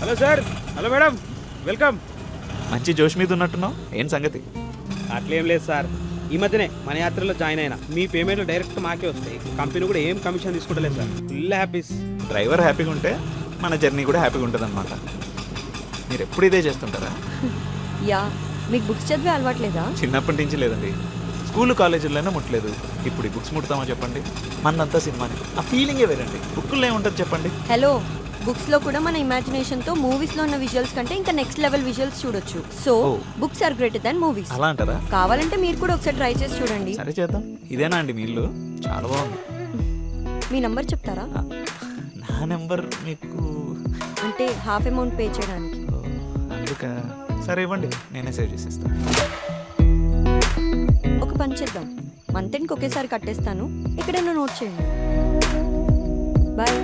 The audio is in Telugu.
Hello sir. Hello madam, welcome. మంచి జోష్ మీద ఉన్నట్టున్నావు, ఏం సంగతి? అట్లేం లేదు సార్, ఈ మధ్యనే మన యాత్రలో జాయిన్ అయినా. మీ పేమెంట్లు డైరెక్ట్ మాకే వస్తాయి. కంపెనీ కూడా ఏం కమిషన్ తీసుకుంటలేదు సార్. ఫుల్ హ్యాపీస్. డ్రైవర్ హ్యాపీగా ఉంటే మన జర్నీ కూడా హ్యాపీగా ఉంటుంది అనమాట. మీరు ఎప్పుడు ఇదే చేస్తుంటారా? యా, మీకు బుక్స్ చదివే అలవాట్లేదా? చిన్నప్పటి నుంచి లేదండి. స్కూల్ కాలేజీల్లోనే ముట్టలేదు. ఇప్పుడు ఈ బుక్స్ ముడతామా చెప్పండి? మనంతా సినిమాని, ఆ ఫీలింగే వేరండి. బుక్కుల్లో ఏముంటుంది చెప్పండి? హలో, బుక్స్ లో కూడా మన ఇమాజినేషన్ తో మూవీస్ లో ఉన్న విజువల్స్ కంటే ఇంకా నెక్స్ట్ లెవెల్ విజువల్స్ చూడొచ్చు. So books are greater than movies. అలా అంటారా? కావాలంటే మీరు కూడా ఒకసారి ట్రై చేసి చూడండి. సరే చేద్దాం. ఇదేనా అండి మీ ఇల్లు? చాలా బాగుంది. మీ నంబర్ చెప్తారా? నా నెంబర్ మీకు అంటే హాఫ్ అమౌంట్ పే చేయడానికి. అందుక సరే ఇవ్వండి, నేనే సేవ్ చేసేస్తాను. ఒక పని చేద్దాం, మంత్ ఎండ్కి ఒకేసారి కట్టేస్తాను. ఎక్కడైనా నోట్ చేయండి. బాయ్.